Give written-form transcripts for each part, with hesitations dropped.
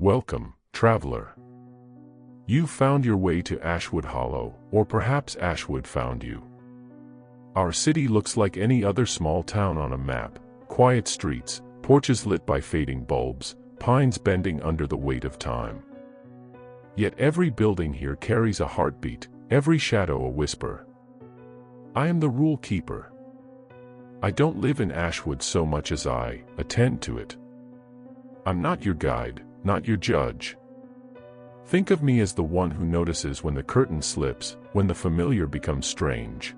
Welcome, traveler. You found your way to Ashwood Hollow, or perhaps Ashwood found you. Our city looks like any other small town on a map: quiet streets, porches lit by fading bulbs, pines bending under the weight of time. Yet every building here carries a heartbeat, every shadow a whisper. I am the rule keeper. I don't live in Ashwood so much as I attend to it. I'm not your guide, not your judge. Think of me as the one who notices when the curtain slips, when the familiar becomes strange.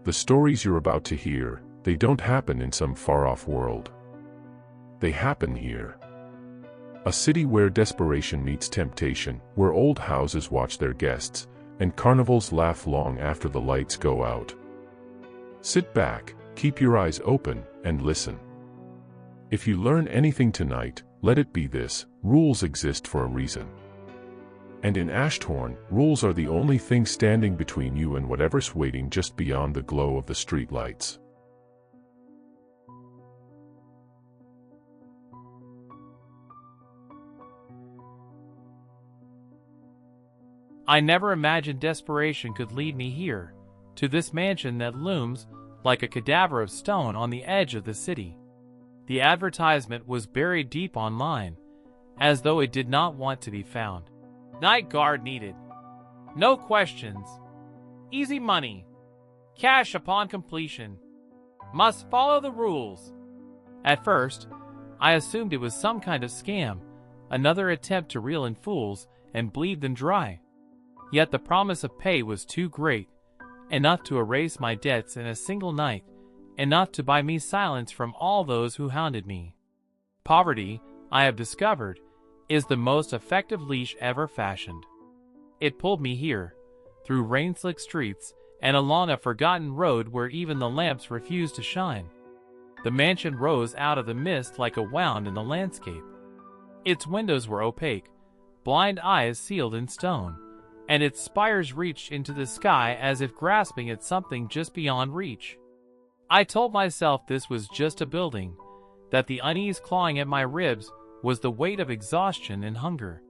The stories you're about to hear, they don't happen in some far-off world. They happen here. A city where desperation meets temptation, where old houses watch their guests, and carnivals laugh long after the lights go out. Sit back, keep your eyes open, and listen. If you learn anything tonight, let it be this: rules exist for a reason. And in Ashtorn, rules are the only thing standing between you and whatever's waiting just beyond the glow of the streetlights. I never imagined desperation could lead me here, to this mansion that looms like a cadaver of stone on the edge of the city. The advertisement was buried deep online, as though it did not want to be found. Night guard needed. No questions. Easy money. Cash upon completion. Must follow the rules. At first, I assumed it was some kind of scam, another attempt to reel in fools and bleed them dry. Yet the promise of pay was too great, enough to erase my debts in a single night, enough to buy me silence from all those who hounded me. Poverty, I have discovered, is the most effective leash ever fashioned. It pulled me here, through rain-slick streets, and along a forgotten road where even the lamps refused to shine. The mansion rose out of the mist like a wound in the landscape. Its windows were opaque, blind eyes sealed in stone, and its spires reached into the sky as if grasping at something just beyond reach. I told myself this was just a building, that the unease clawing at my ribs was the weight of exhaustion and hunger.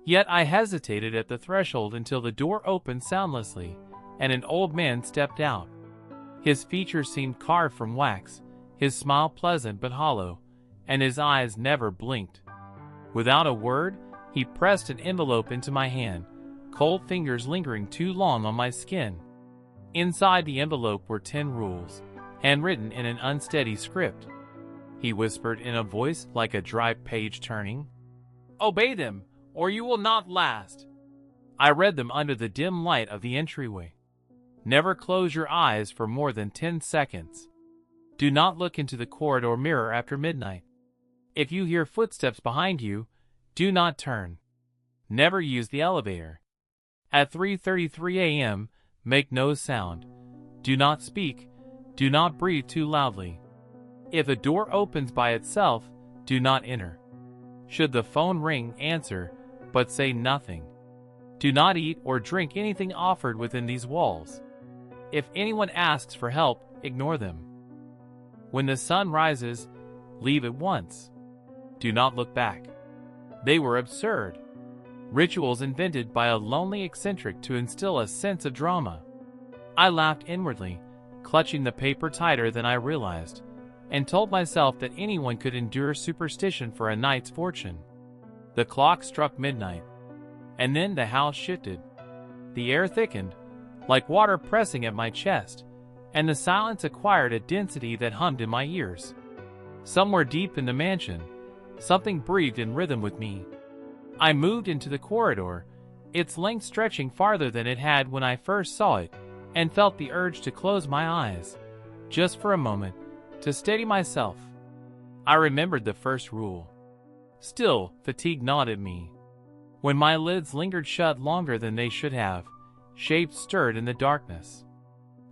Yet I hesitated at the threshold until the door opened soundlessly, and an old man stepped out. His features seemed carved from wax, his smile pleasant but hollow, and his eyes never blinked. Without a word, he pressed an envelope into my hand, cold fingers lingering too long on my skin. Inside the envelope were 10 rules, handwritten in an unsteady script. He whispered in a voice like a dry page turning. "Obey them, or you will not last." I read them under the dim light of the entryway. Never close your eyes for more than 10 seconds. Do not look into the corridor mirror after midnight. If you hear footsteps behind you, do not turn. Never use the elevator. At 3:33 a.m., make no sound. Do not speak. Do not breathe too loudly. If a door opens by itself, do not enter. Should the phone ring, answer, but say nothing. Do not eat or drink anything offered within these walls. If anyone asks for help, ignore them. When the sun rises, leave at once. Do not look back. They were absurd. Rituals invented by a lonely eccentric to instill a sense of drama. I laughed inwardly, clutching the paper tighter than I realized, and told myself that anyone could endure superstition for a night's fortune. The clock struck midnight, and then the house shifted. The air thickened, like water pressing at my chest, and the silence acquired a density that hummed in my ears. Somewhere deep in the mansion, something breathed in rhythm with me. I moved into the corridor, its length stretching farther than it had when I first saw it, and felt the urge to close my eyes, just for a moment, to steady myself. I remembered the first rule. Still, fatigue gnawed at me. When my lids lingered shut longer than they should have, shapes stirred in the darkness.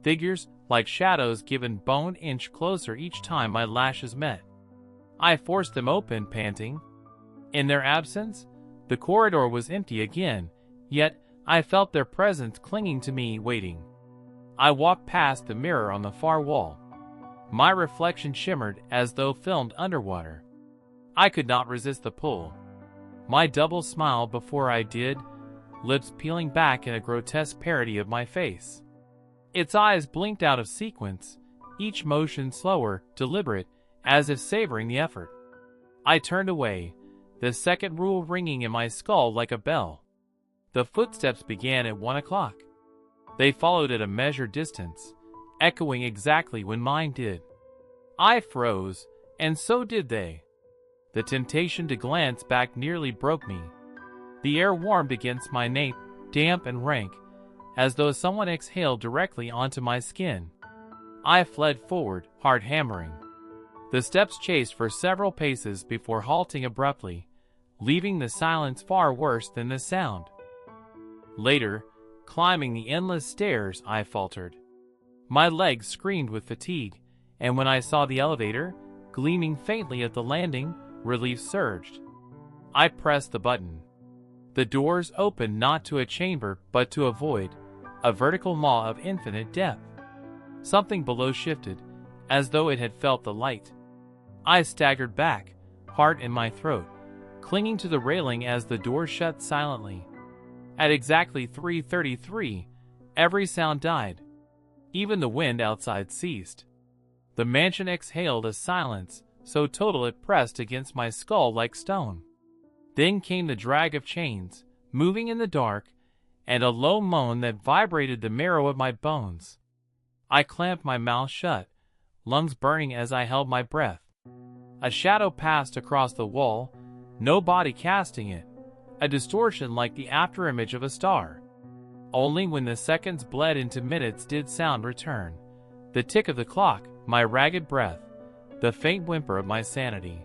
Figures, like shadows given bone inch closer each time my lashes met. I forced them open, panting. In their absence, the corridor was empty again, yet I felt their presence clinging to me, waiting. I walked past the mirror on the far wall. My reflection shimmered as though filmed underwater. I could not resist the pull. My double smiled before I did, lips peeling back in a grotesque parody of my face. Its eyes blinked out of sequence, each motion slower, deliberate, as if savoring the effort. I turned away, the second rule ringing in my skull like a bell. The footsteps began at 1 o'clock. They followed at a measured distance, echoing exactly when mine did. I froze, and so did they. The temptation to glance back nearly broke me. The air warmed against my nape, damp and rank, as though someone exhaled directly onto my skin. I fled forward, heart hammering. The steps chased for several paces before halting abruptly, leaving the silence far worse than the sound. Later, climbing the endless stairs, I faltered. My legs screamed with fatigue, and when I saw the elevator, gleaming faintly at the landing, relief surged. I pressed the button. The doors opened not to a chamber but to a void, a vertical maw of infinite depth. Something below shifted, as though it had felt the light. I staggered back, heart in my throat, clinging to the railing as the door shut silently. At exactly 3:33, every sound died. Even the wind outside ceased. The mansion exhaled a silence so total it pressed against my skull like stone. Then came the drag of chains, moving in the dark, and a low moan that vibrated the marrow of my bones. I clamped my mouth shut, lungs burning as I held my breath. A shadow passed across the wall, no body casting it, a distortion like the afterimage of a star. Only when the seconds bled into minutes did sound return. The tick of the clock, my ragged breath, the faint whimper of my sanity.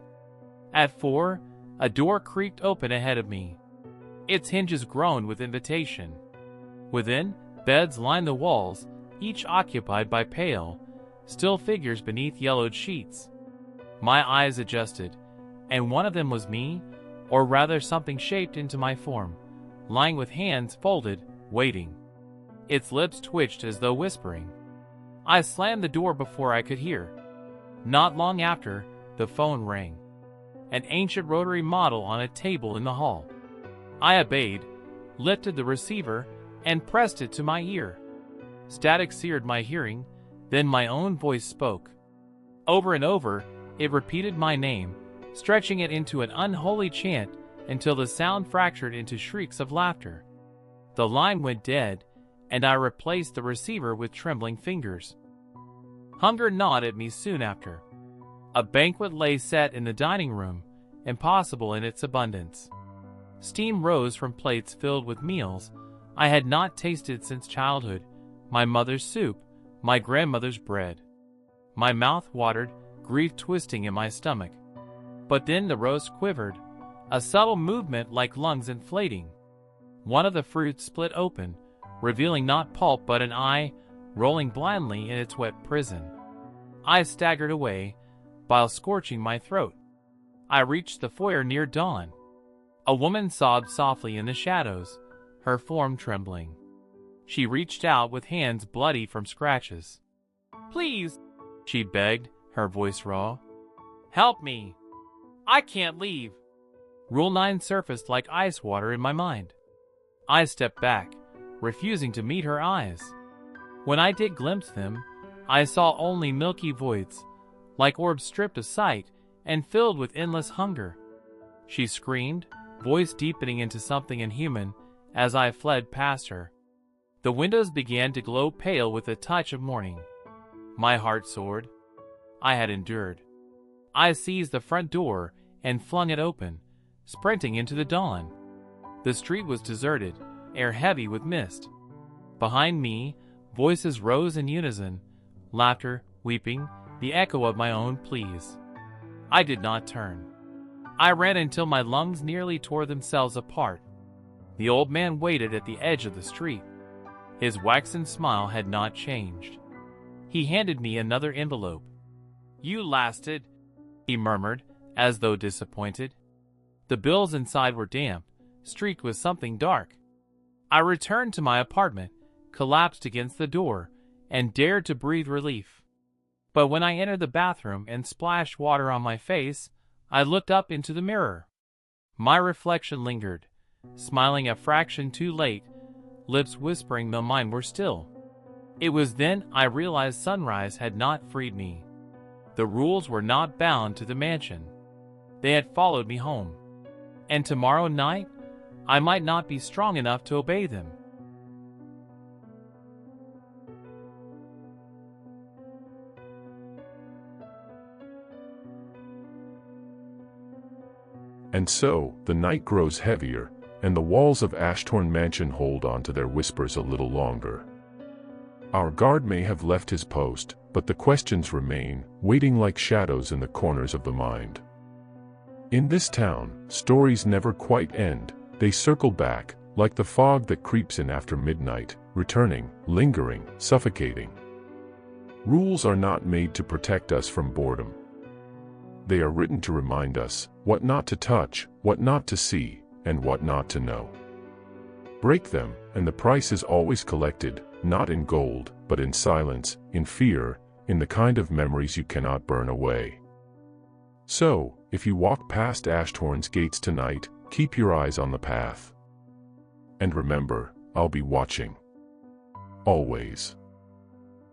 At 4, a door creaked open ahead of me. Its hinges groaned with invitation. Within, beds lined the walls, each occupied by pale, still figures beneath yellowed sheets. My eyes adjusted, and one of them was me, or rather something shaped into my form, lying with hands folded, waiting. Its lips twitched as though whispering. I slammed the door before I could hear. Not long after, the phone rang. An ancient rotary model on a table in the hall. I obeyed, lifted the receiver, and pressed it to my ear. Static seared my hearing, then my own voice spoke. Over and over, it repeated my name, stretching it into an unholy chant until the sound fractured into shrieks of laughter. The line went dead, and I replaced the receiver with trembling fingers. Hunger gnawed at me soon after. A banquet lay set in the dining room, impossible in its abundance. Steam rose from plates filled with meals I had not tasted since childhood, my mother's soup, my grandmother's bread. My mouth watered, grief twisting in my stomach. But then the roast quivered, a subtle movement like lungs inflating. One of the fruits split open, revealing not pulp but an eye, rolling blindly in its wet prison. I staggered away, bile scorching my throat. I reached the foyer near dawn. A woman sobbed softly in the shadows, her form trembling. She reached out with hands bloody from scratches. "Please," she begged, her voice raw. "Help me. I can't leave." Rule 9 surfaced like ice water in my mind. I stepped back, refusing to meet her eyes. When I did glimpse them, I saw only milky voids, like orbs stripped of sight and filled with endless hunger. She screamed, voice deepening into something inhuman, as I fled past her. The windows began to glow pale with a touch of morning. My heart soared. I had endured. I seized the front door and flung it open, sprinting into the dawn. The street was deserted, air heavy with mist. Behind me, voices rose in unison, laughter, weeping, the echo of my own pleas. I did not turn. I ran until my lungs nearly tore themselves apart. The old man waited at the edge of the street. His waxen smile had not changed. He handed me another envelope. "You lasted," he murmured, as though disappointed. The bills inside were damp, streaked with something dark. I returned to my apartment, collapsed against the door, and dared to breathe relief. But when I entered the bathroom and splashed water on my face, I looked up into the mirror. My reflection lingered, smiling a fraction too late, lips whispering though mine were still. It was then I realized sunrise had not freed me. The rules were not bound to the mansion. They had followed me home. And tomorrow night, I might not be strong enough to obey them. And so, the night grows heavier, and the walls of Ashtorn Mansion hold on to their whispers a little longer. Our guard may have left his post, but the questions remain, waiting like shadows in the corners of the mind. In this town, stories never quite end. They circle back, like the fog that creeps in after midnight, returning, lingering, suffocating. Rules are not made to protect us from boredom. They are written to remind us what not to touch, what not to see, and what not to know. Break them, and the price is always collected, not in gold, but in silence, in fear, in the kind of memories you cannot burn away. So, if you walk past Ashtorn's gates tonight, keep your eyes on the path. And remember, I'll be watching. Always.